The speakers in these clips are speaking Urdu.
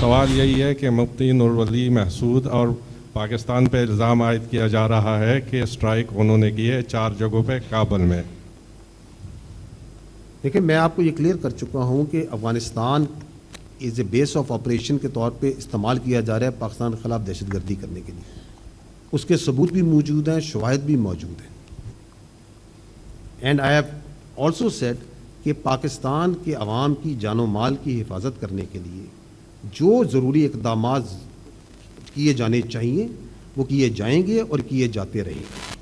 سوال یہی ہے کہ مفتی نور ولی محسود اور پاکستان پہ الزام عائد کیا جا رہا ہے کہ اسٹرائک انہوں نے کی ہے 4 جگہوں پہ کابل میں. دیکھیں میں آپ کو یہ کلیئر کر چکا ہوں کہ Afghanistan as a base of operation کے طور پہ استعمال کیا جا رہا ہے پاکستان کے خلاف دہشت گردی کرنے کے لیے. اس کے ثبوت بھی موجود ہیں, شواہد بھی موجود ہیں. And I have also said کہ پاکستان کے عوام کی جان و مال کی حفاظت کرنے کے لیے جو ضروری اقدامات کیے جانے چاہیے وہ کیے جائیں گے اور کیے جاتے رہیں گے.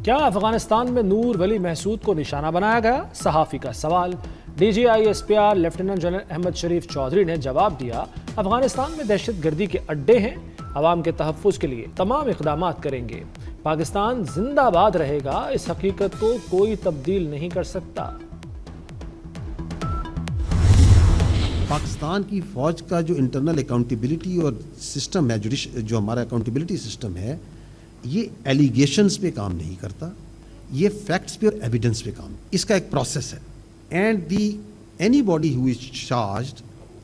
کیا افغانستان میں نور ولی محسود کو نشانہ بنایا گیا؟ صحافی کا سوال. D G I S P R lieutenant general Ahmad Sharif Chaudhry نے جواب دیا, افغانستان میں دہشت گردی کے اڈے ہیں, عوام کے تحفظ کے لیے تمام اقدامات کریں گے. پاکستان زندہ باد رہے گا, اس حقیقت کو کوئی تبدیل نہیں کر سکتا. پاکستان کی فوج کا جو انٹرنل اکاؤنٹیبلٹی اور سسٹم ہے, جو ہمارا اکاؤنٹیبلٹی سسٹم ہے, یہ ایلیگیشنز پہ کام نہیں کرتا, یہ فیکٹس پہ اور ایویڈنس پہ کام. اس کا ایک پروسیس ہے. And anybody who is charged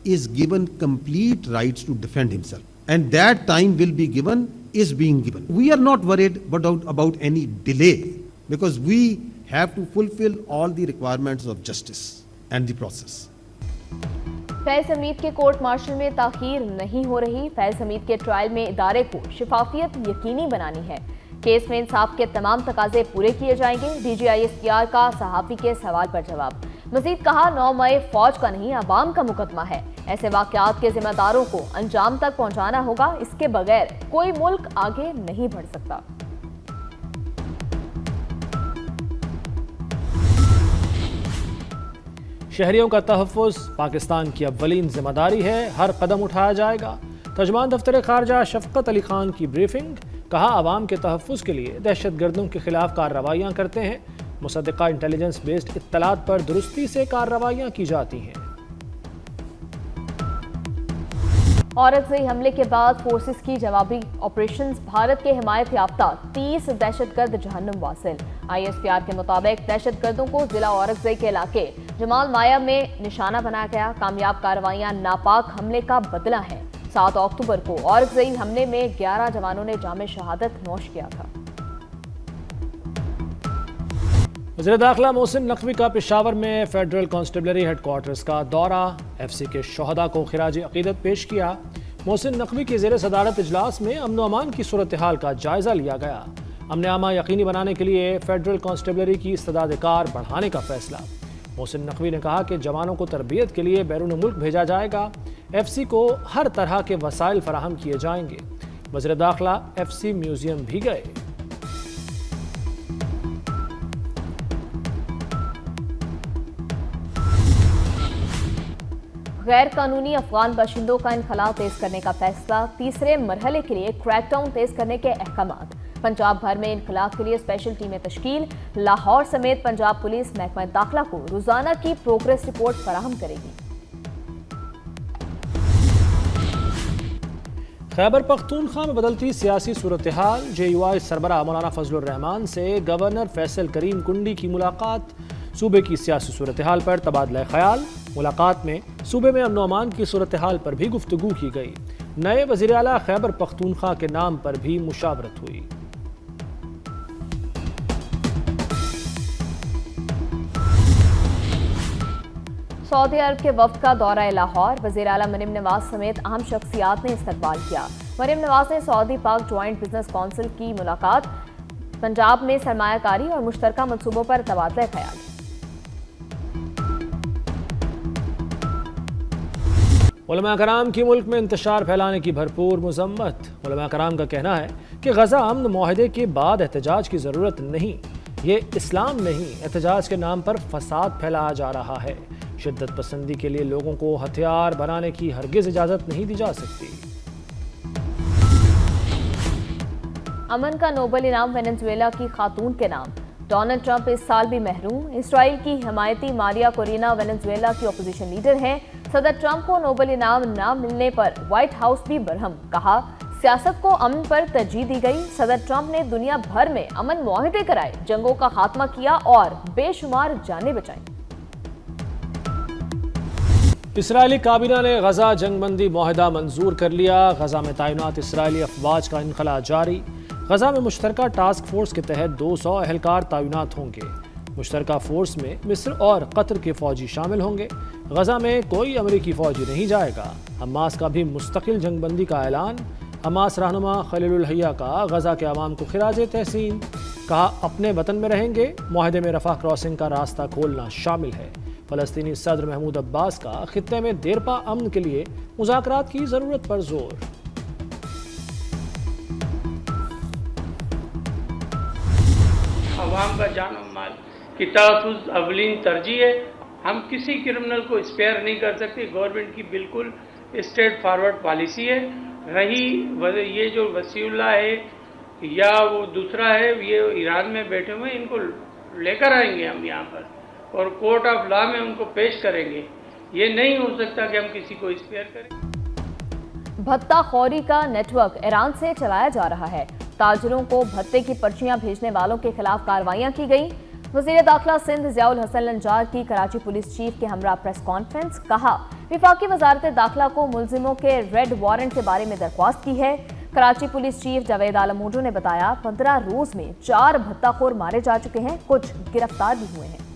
is given complete rights to defend himself, and that time will be given, is being given. We are not worried about any delay because we have to fulfill all the requirements of justice and the process. فیض حمید کے کورٹ مارشل میں تاخیر نہیں ہو رہی. فیض حمید کے ٹرائل میں ادارے کو شفافیت یقینی بنانی ہے. کیس میں انصاف کے تمام تقاضے پورے کیے جائیں گے. D G I S P R کا صحافی کے سوال پر جواب. مزید کہا, 9 مئی فوج کا نہیں عوام کا مقدمہ ہے. ایسے واقعات کے ذمہ داروں کو انجام تک پہنچانا ہوگا. اس کے بغیر کوئی ملک آگے نہیں بڑھ سکتا. شہریوں کا تحفظ پاکستان کی اولین ذمہ داری ہے, ہر قدم اٹھایا جائے گا. ترجمان دفتر خارجہ شفقت علی خان کی بریفنگ. کہا, عوام کے تحفظ کے لیے دہشت گردوں کے خلاف کارروائیاں کرتے ہیں. مصدقہ انٹیلیجنس بیسڈ اطلاعات پر درستی سے کارروائیاں کی جاتی ہیں. اورکزئی حملے کے بعد فورسز کی جوابی آپریشنز. بھارت کے حمایت یافتہ 30 دہشت گرد جہنم واصل. آئی ایس پی آر کے مطابق دہشت گردوں کو ضلع اورکزئی کے علاقے جمال مایا میں نشانہ بنایا گیا. کامیاب کارروائیاں ناپاک حملے کا بدلہ ہیں. 7 اکتوبر کو اورکزئی حملے میں 11 جوانوں نے جام شہادت نوش کیا تھا. وزیر داخلہ محسن نقوی کا پشاور میں فیڈرل کانسٹیبلری ہیڈ کوارٹرز کا دورہ. ایف سی کے شہداء کو خراج عقیدت پیش کیا. محسن نقوی کی زیر صدارت اجلاس میں امن و امان کی صورتحال کا جائزہ لیا گیا. امن عامہ یقینی بنانے کے لیے فیڈرل کانسٹیبلری کی استعداد کار بڑھانے کا فیصلہ. محسن نقوی نے کہا کہ جوانوں کو تربیت کے لیے بیرون ملک بھیجا جائے گا. ایف سی کو ہر طرح کے وسائل فراہم کیے جائیں گے. وزیر داخلہ ایف سی میوزیم بھی گئے. غیر قانونی افغان باشندوں کا انخلاء تیز کرنے کا فیصلہ. تیسرے مرحلے کے لیے کریک ڈاؤن تیز کرنے کے احکامات. پنجاب بھر میں انخلاء کے لیے اسپیشل ٹیمیں تشکیل. لاہور سمیت پنجاب پولیس محکمہ داخلہ کو روزانہ کی پروگریس رپورٹ فراہم کرے گی. خیبر پختونخوا میں بدلتی سیاسی صورتحال. جے یو آئی سربراہ مولانا فضل الرحمان سے گورنر فیصل کریم کنڈی کی ملاقات. صوبے کی سیاسی صورتحال پر تبادلہ خیال. ملاقات میں صوبے میں امن و امان کی صورتحال پر بھی گفتگو کی گئی. نئے وزیر اعلیٰ خیبر پختونخوا کے نام پر بھی مشاورت ہوئی. سعودی عرب کے وفد کا دورہ لاہور. وزیر اعلیٰ مریم نواز سمیت اہم شخصیات نے استقبال کیا. مریم نواز نے سعودی پاک جوائنٹ بزنس کونسل کی ملاقات. پنجاب میں سرمایہ کاری اور مشترکہ منصوبوں پر تبادلہ خیال. علماء کرام کی ملک میں انتشار پھیلانے کی بھرپور مذمت. علماء کرام کا کہنا ہے کہ غزہ امن معاہدے کے بعد احتجاج کی ضرورت نہیں. یہ اسلام نہیں, احتجاج کے نام پر فساد پھیلایا جا رہا ہے. شدت پسندی کے لیے لوگوں کو ہتھیار بنانے کی ہرگز اجازت نہیں دی جا سکتی. امن کا نوبل انعام وینزویلا کی خاتون کے نام. ڈونلڈ ٹرمپ اس سال بھی محروم. اسرائیل کی حمایتی ماریا کورینا وینزویلا کی اپوزیشن لیڈر ہیں. صدر ٹرمپ کو نوبل انعام نہ ملنے پر وائٹ ہاؤس بھی برہم. کہا, سیاست کو امن پر ترجیح دی گئی. صدر ٹرمپ نے دنیا بھر میں امن معاہدے کرائے, جنگوں کا خاتمہ کیا اور بے شمار جانیں بچائیں. اسرائیلی کابینہ نے غزہ جنگ بندی معاہدہ منظور کر لیا۔ غزہ میں تعینات اسرائیلی افواج کا انخلا جاری۔ غزہ میں مشترکہ ٹاسک فورس کے تحت 200 اہلکار تعینات ہوں گے۔ مشترکہ فورس میں مصر اور قطر کے فوجی شامل ہوں گے۔ غزہ میں کوئی امریکی فوجی نہیں جائے گا۔ حماس کا بھی مستقل جنگ بندی کا اعلان۔ حماس رہنما خلیل الحیہ کا غزہ کے عوام کو خراج تحسین، کہا اپنے وطن میں رہیں گے۔ معاہدے میں رفح کراسنگ کا راستہ کھولنا شامل ہے۔ فلسطینی صدر محمود عباس کا خطے میں دیرپا امن کے لیے مذاکرات کی ضرورت پر زور۔ عوام کا جان و مال کی تحفظ اولین ترجیح ہے۔ ہم کسی کرمنل کو اسپیئر نہیں کر سکتے۔ گورنمنٹ کی بالکل اسٹریٹ فارورڈ پالیسی ہے۔ رہی یہ جو وسیع اللہ ہے یا وہ دوسرا ہے، یہ ایران میں بیٹھے ہوئے، ان کو لے کر آئیں گے ہم یہاں پر اور کورٹ آف لا میں ان کو پیش کریں گے۔ یہ نہیں ہو سکتا کہ ہم کسی کو اسپیئر کریں۔ بھتہ خوری کا نیٹ ورک ایران سے چلایا جا رہا ہے۔ تاجروں کو بھتے کی پرچیاں بھیجنے والوں کے خلاف کارروائیاں کی گئیں۔ وزیر داخلہ سندھ ضیاء الحسن لنجار کی کراچی پولیس چیف کے ہمراہ پریس کانفرنس، کہا وفاقی وزارت داخلہ کو ملزموں کے ریڈ وارنٹ کے بارے میں درخواست کی ہے۔ کراچی پولیس چیف جاوید عالم موڈو نے بتایا 15 روز میں 4 بھتہ خور مارے جا چکے ہیں، کچھ گرفتار بھی ہوئے ہیں۔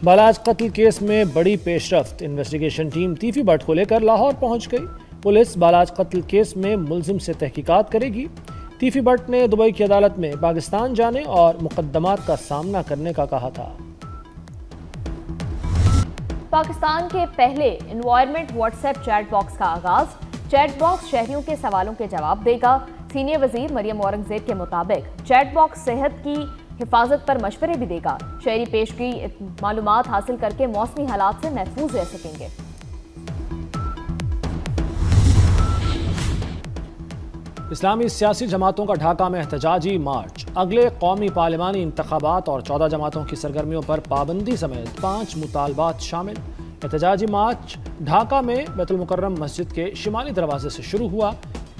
بالاج قتل کیس میں بڑی پیش رفت۔ انویسٹیگیشن ٹیم تیفی بٹ کو لے کر لاہور پہنچ گئی۔ پولیس بالاج قتل کیس میں ملزم سے تحقیقات کرے گی۔ تیفی بٹ نے دبئی کی عدالت میں پاکستان جانے اور مقدمات کا سامنا کرنے کا کہا تھا۔ پاکستان کے پہلے environment what's app chat box کا آغاز۔ چیٹ باکس شہریوں کے سوالوں کے جواب دے گا۔ سینئر وزیر مریم اورنگزیب کے مطابق چیٹ باکس صحت کی حفاظت پر مشورے بھی دے گا۔ شہری پیشگی معلومات حاصل کر کے موسمی حالات سے محفوظ رہ سکیں گے۔ اسلامی سیاسی جماعتوں کا ڈھاکہ میں احتجاجی مارچ۔ اگلے قومی پارلیمانی انتخابات اور 14 جماعتوں کی سرگرمیوں پر پابندی سمیت 5 مطالبات شامل۔ احتجاجی مارچ ڈھاکہ میں بیت المکرم مسجد کے شمالی دروازے سے شروع ہوا۔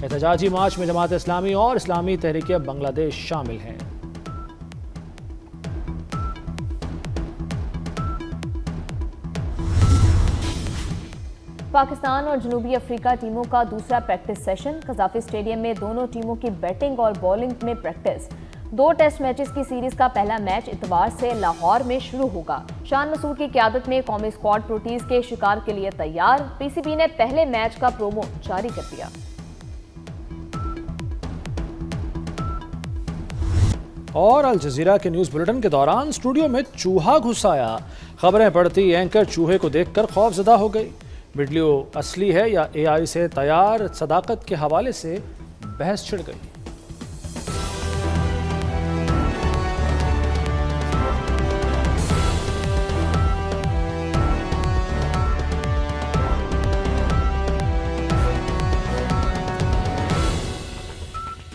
احتجاجی مارچ میں جماعت اسلامی اور اسلامی تحریک بنگلہ دیش شامل ہیں۔ پاکستان اور جنوبی افریقہ ٹیموں کا دوسرا پریکٹس سیشن۔ قذافی اسٹیڈیم میں دونوں ٹیموں کی بیٹنگ اور بولنگ میں پریکٹس۔ 2 ٹیسٹ میچز کی سیریز کا پہلا میچ اتوار سے لاہور میں شروع ہوگا۔ شان مسعود کی قیادت میں قومی اسکواڈ پروٹیز کے شکار کے لیے تیار۔ پی سی بی نے پہلے میچ کا پرومو جاری کر دیا۔ اور الجزیرہ کے نیوز بلیٹن کے دوران اسٹوڈیو میں چوہا گھس آیا۔ خبریں پڑھتی اینکر چوہے کو دیکھ کر خوف زدہ ہو گئی۔ ویڈیو اصلی ہے یا اے آئی سے تیار، صداقت کے حوالے سے بحث چھڑ گئی۔